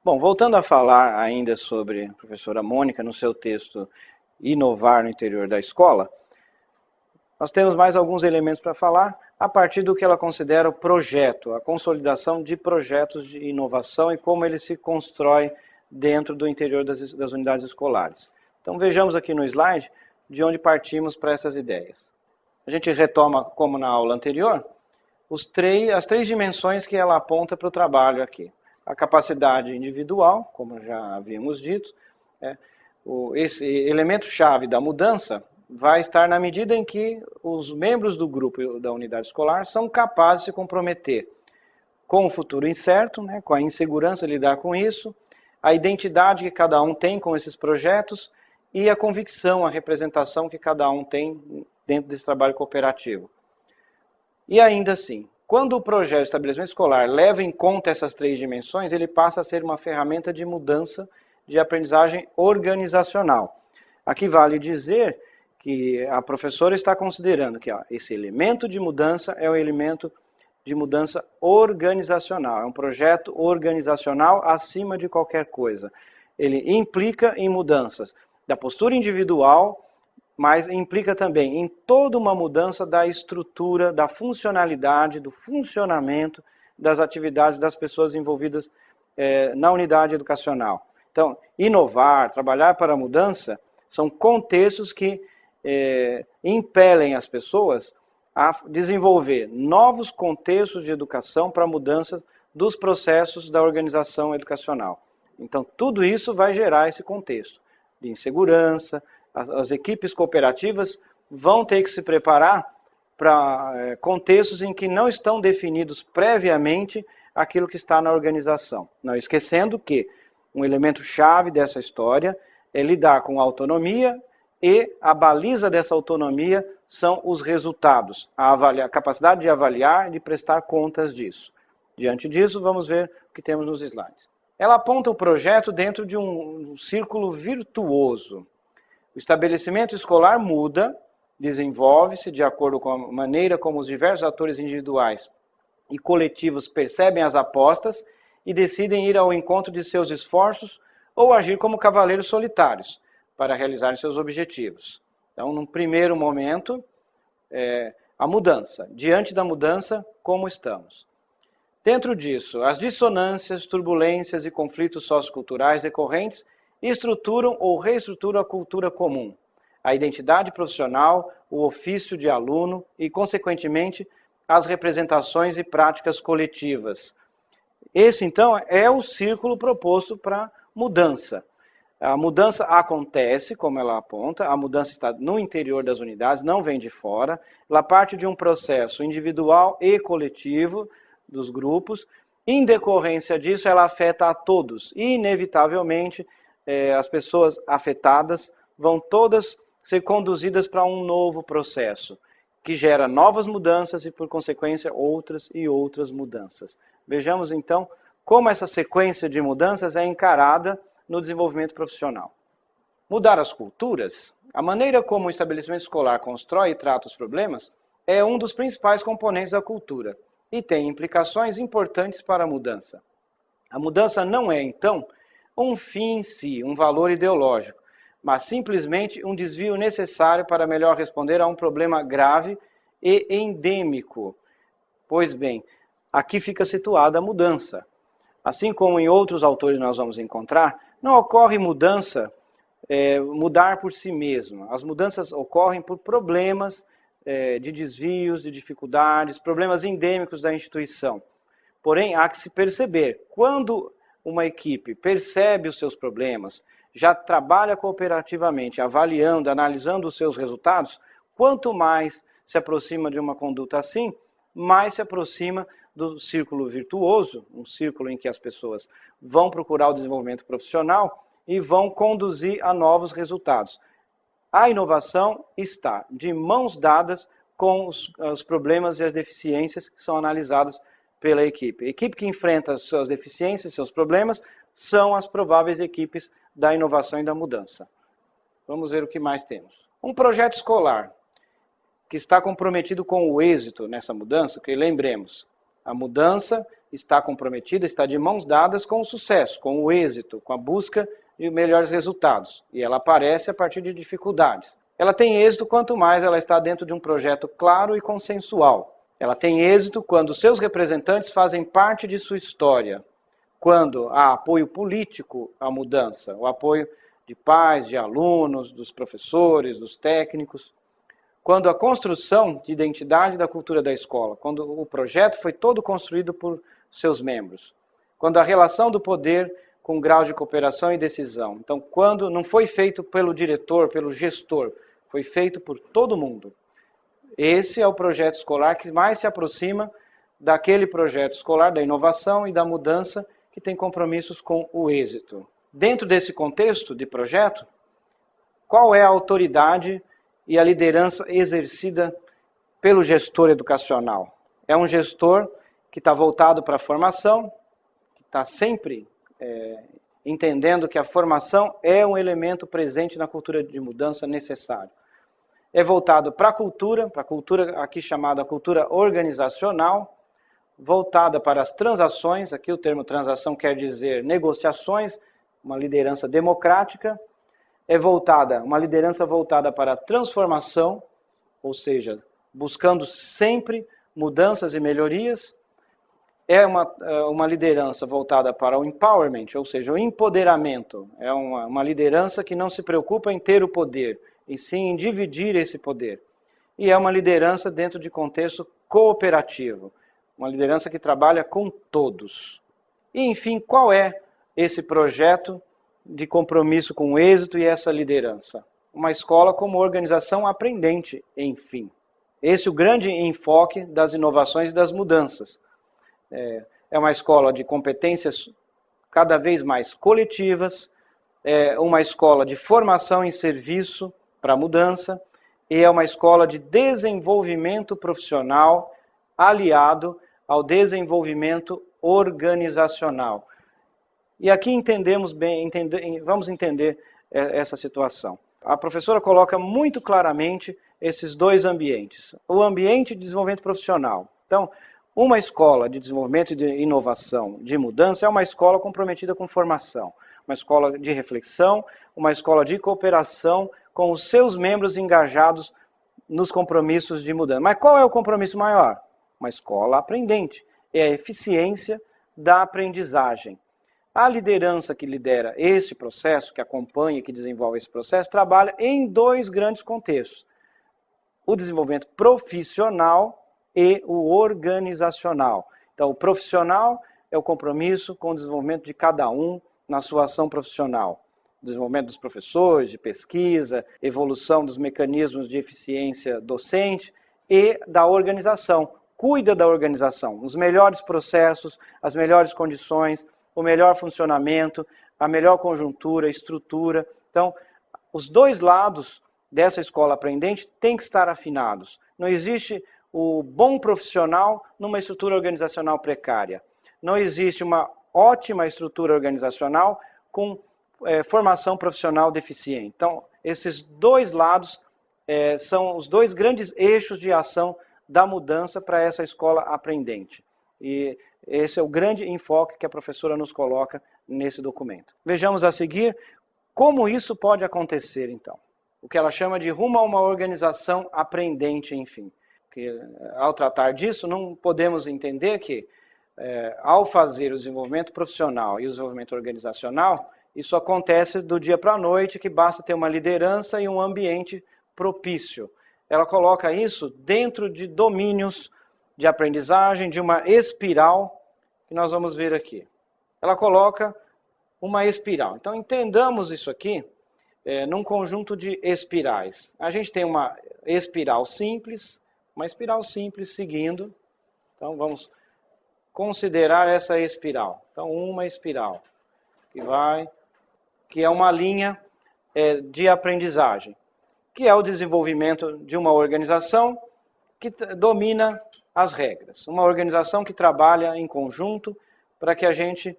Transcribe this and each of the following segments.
Bom, voltando a falar ainda sobre a professora Mônica, no seu texto Inovar no Interior da Escola, nós temos mais alguns elementos para falar a partir do que ela considera o projeto, a consolidação de projetos de inovação e como ele se constrói dentro do interior das unidades escolares. Então vejamos aqui no slide de onde partimos para essas ideias. A gente retoma, como na aula anterior, as três dimensões que ela aponta para o trabalho aqui. A capacidade individual, como já havíamos dito, esse elemento-chave da mudança vai estar na medida em que os membros do grupo da unidade escolar são capazes de se comprometer com o futuro incerto, né, com a insegurança de lidar com isso, a identidade que cada um tem com esses projetos e a convicção, a representação que cada um tem dentro desse trabalho cooperativo. E ainda assim, quando o projeto de estabelecimento escolar leva em conta essas três dimensões, ele passa a ser uma ferramenta de mudança de aprendizagem organizacional. Aqui vale dizer que a professora está considerando que esse elemento de mudança é um elemento de mudança organizacional, é um projeto organizacional acima de qualquer coisa. Ele implica em mudanças da postura individual, mas implica também em toda uma mudança da estrutura, da funcionalidade, do funcionamento das atividades das pessoas envolvidas na unidade educacional. Então, inovar, trabalhar para a mudança, são contextos que impelem as pessoas a desenvolver novos contextos de educação para a mudança dos processos da organização educacional. Então, tudo isso vai gerar esse contexto de insegurança. As equipes cooperativas vão ter que se preparar para contextos em que não estão definidos previamente aquilo que está na organização. Não esquecendo que um elemento chave dessa história é lidar com a autonomia e a baliza dessa autonomia são os resultados, a capacidade de avaliar e de prestar contas disso. Diante disso, vamos ver o que temos nos slides. Ela aponta o projeto dentro de um círculo virtuoso. O estabelecimento escolar muda, desenvolve-se de acordo com a maneira como os diversos atores individuais e coletivos percebem as apostas e decidem ir ao encontro de seus esforços ou agir como cavaleiros solitários para realizar seus objetivos. Então, num primeiro momento, a mudança. Diante da mudança, como estamos? Dentro disso, as dissonâncias, turbulências e conflitos socioculturais decorrentes estruturam ou reestruturam a cultura comum, a identidade profissional, o ofício de aluno e, consequentemente, as representações e práticas coletivas. Esse, então, é o círculo proposto para mudança. A mudança acontece, como ela aponta, a mudança está no interior das unidades, não vem de fora, ela parte de um processo individual e coletivo dos grupos. Em decorrência disso, ela afeta a todos e, inevitavelmente, as pessoas afetadas vão todas ser conduzidas para um novo processo, que gera novas mudanças e, por consequência, outras e outras mudanças. Vejamos, então, como essa sequência de mudanças é encarada no desenvolvimento profissional. Mudar as culturas, a maneira como o estabelecimento escolar constrói e trata os problemas, é um dos principais componentes da cultura e tem implicações importantes para a mudança. A mudança não é, então, um fim em si, um valor ideológico, mas simplesmente um desvio necessário para melhor responder a um problema grave e endêmico. Pois bem, aqui fica situada a mudança. Assim como em outros autores nós vamos encontrar, não ocorre mudança, mudar por si mesma. As mudanças ocorrem por problemas de desvios, de dificuldades, problemas endêmicos da instituição. Porém, há que se perceber, quando uma equipe percebe os seus problemas, já trabalha cooperativamente, avaliando, analisando os seus resultados, quanto mais se aproxima de uma conduta assim, mais se aproxima do círculo virtuoso, um círculo em que as pessoas vão procurar o desenvolvimento profissional e vão conduzir a novos resultados. A inovação está de mãos dadas com os problemas e as deficiências que são analisadas pela equipe. A equipe que enfrenta as suas deficiências, seus problemas, são as prováveis equipes da inovação e da mudança. Vamos ver o que mais temos. Um projeto escolar que está comprometido com o êxito nessa mudança, porque lembremos, a mudança está comprometida, está de mãos dadas com o sucesso, com o êxito, com a busca de melhores resultados. E ela aparece a partir de dificuldades. Ela tem êxito quanto mais ela está dentro de um projeto claro e consensual. Ela tem êxito quando seus representantes fazem parte de sua história, quando há apoio político à mudança, o apoio de pais, de alunos, dos professores, dos técnicos, quando a construção de identidade da cultura da escola, quando o projeto foi todo construído por seus membros, quando a relação do poder com grau de cooperação e decisão. Então, quando não foi feito pelo diretor, pelo gestor, foi feito por todo mundo. Esse é o projeto escolar que mais se aproxima daquele projeto escolar, da inovação e da mudança que tem compromissos com o êxito. Dentro desse contexto de projeto, qual é a autoridade e a liderança exercida pelo gestor educacional? É um gestor que está voltado para a formação, que está sempre entendendo que a formação é um elemento presente na cultura de mudança necessário. É voltado para a cultura aqui chamada cultura organizacional, voltada para as transações, aqui o termo transação quer dizer negociações, uma liderança democrática, uma liderança voltada para a transformação, ou seja, buscando sempre mudanças e melhorias. É uma liderança voltada para o empowerment, ou seja, o empoderamento. É uma liderança que não se preocupa em ter o poder, e sim em dividir esse poder. E é uma liderança dentro de contexto cooperativo, uma liderança que trabalha com todos. E, enfim, qual é esse projeto de compromisso com o êxito e essa liderança? Uma escola como organização aprendente, enfim. Esse é o grande enfoque das inovações e das mudanças. É uma escola de competências cada vez mais coletivas, é uma escola de formação em serviço para a mudança, e é uma escola de desenvolvimento profissional aliado ao desenvolvimento organizacional. E aqui vamos entender essa situação. A professora coloca muito claramente esses dois ambientes. O ambiente de desenvolvimento profissional. Então, uma escola de desenvolvimento, de inovação, de mudança é uma escola comprometida com formação. Uma escola de reflexão, uma escola de cooperação com os seus membros engajados nos compromissos de mudança. Mas qual é o compromisso maior? Uma escola aprendente. É a eficiência da aprendizagem. A liderança que lidera este processo, que acompanha e que desenvolve esse processo, trabalha em dois grandes contextos. O desenvolvimento profissional e o organizacional. Então, o profissional é o compromisso com o desenvolvimento de cada um na sua ação profissional. Desenvolvimento dos professores, de pesquisa, evolução dos mecanismos de eficiência docente e da organização. Cuida da organização, os melhores processos, as melhores condições, o melhor funcionamento, a melhor conjuntura, estrutura. Então, os dois lados dessa escola aprendente têm que estar afinados. Não existe o bom profissional numa estrutura organizacional precária. Não existe uma ótima estrutura organizacional com formação profissional deficiente. Então, esses dois lados são os dois grandes eixos de ação da mudança para essa escola aprendente. E esse é o grande enfoque que a professora nos coloca nesse documento. Vejamos a seguir como isso pode acontecer, então. O que ela chama de rumo a uma organização aprendente, enfim. Porque, ao tratar disso, não podemos entender que, ao fazer o desenvolvimento profissional e o desenvolvimento organizacional, isso acontece do dia para a noite, que basta ter uma liderança e um ambiente propício. Ela coloca isso dentro de domínios de aprendizagem, de uma espiral, que nós vamos ver aqui. Ela coloca uma espiral. Então, entendamos isso aqui num conjunto de espirais. A gente tem uma espiral simples seguindo. Então, vamos considerar essa espiral. Então, uma espiral que é uma linha de aprendizagem, que é o desenvolvimento de uma organização que domina as regras. Uma organização que trabalha em conjunto para que a gente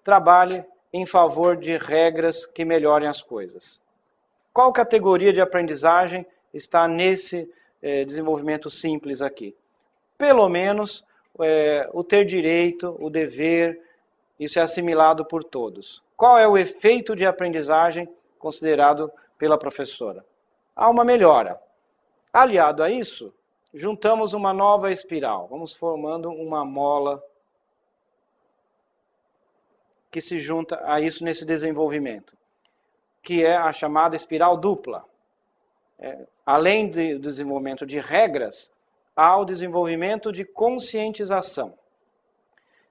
trabalhe em favor de regras que melhorem as coisas. Qual categoria de aprendizagem está nesse desenvolvimento simples aqui? Pelo menos o ter direito, o dever, isso é assimilado por todos. Qual é o efeito de aprendizagem considerado pela professora? Há uma melhora. Aliado a isso, juntamos uma nova espiral. Vamos formando uma mola que se junta a isso nesse desenvolvimento, que é a chamada espiral dupla. Além do desenvolvimento de regras, há o desenvolvimento de conscientização.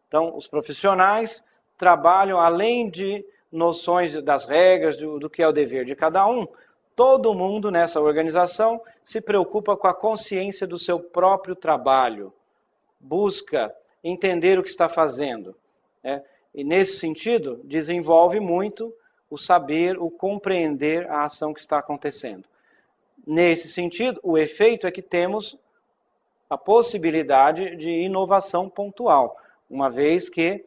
Então, os profissionais trabalham além de noções das regras, do que é o dever de cada um. Todo mundo nessa organização se preocupa com a consciência do seu próprio trabalho, busca entender o que está fazendo. E nesse sentido, desenvolve muito o saber, o compreender a ação que está acontecendo. Nesse sentido, o efeito é que temos a possibilidade de inovação pontual, uma vez que,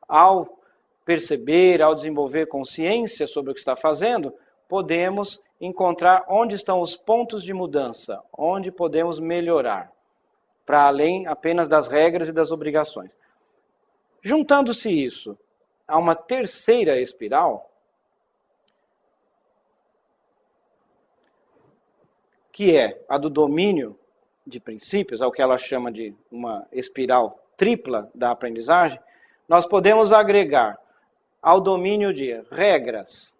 ao perceber, ao desenvolver consciência sobre o que está fazendo, podemos encontrar onde estão os pontos de mudança, onde podemos melhorar, para além apenas das regras e das obrigações. Juntando-se isso a uma terceira espiral, que é a do domínio de princípios, ao que ela chama de uma espiral tripla da aprendizagem, nós podemos agregar ao domínio de regras,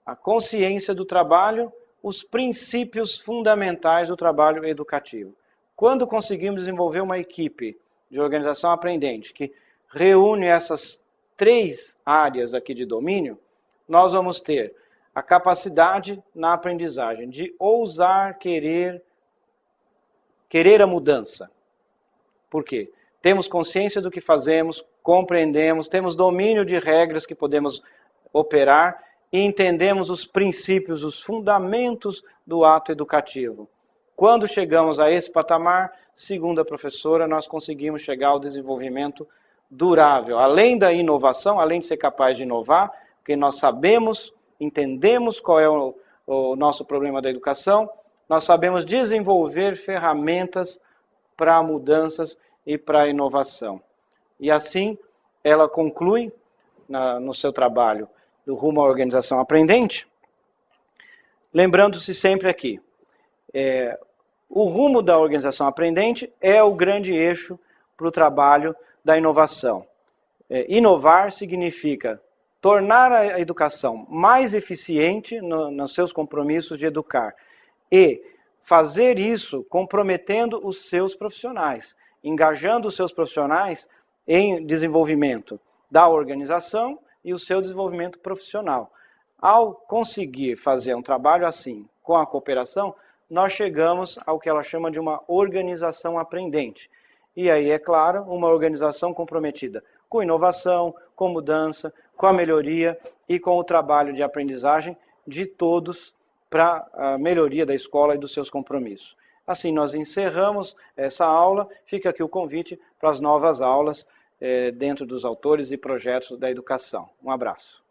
a consciência do trabalho, os princípios fundamentais do trabalho educativo. Quando conseguimos desenvolver uma equipe de organização aprendente que reúne essas três áreas aqui de domínio, nós vamos ter a capacidade na aprendizagem de ousar querer a mudança. Por quê? Temos consciência do que fazemos, compreendemos, temos domínio de regras que podemos operar e entendemos os princípios, os fundamentos do ato educativo. Quando chegamos a esse patamar, segundo a professora, nós conseguimos chegar ao desenvolvimento durável. Além da inovação, além de ser capaz de inovar, porque nós sabemos, entendemos qual é o nosso problema da educação, nós sabemos desenvolver ferramentas para mudanças e para inovação. E assim, ela conclui no seu trabalho do rumo à organização aprendente, lembrando-se sempre aqui, o rumo da organização aprendente é o grande eixo para o trabalho da inovação. Inovar significa tornar a educação mais eficiente nos seus compromissos de educar e fazer isso comprometendo os seus profissionais, engajando os seus profissionais em desenvolvimento da organização e o seu desenvolvimento profissional. Ao conseguir fazer um trabalho assim, com a cooperação, nós chegamos ao que ela chama de uma organização aprendente. E aí, é claro, uma organização comprometida com inovação, com mudança, com a melhoria e com o trabalho de aprendizagem de todos para a melhoria da escola e dos seus compromissos. Assim, nós encerramos essa aula. Fica aqui o convite para as novas aulas dentro dos autores e projetos da educação. Um abraço.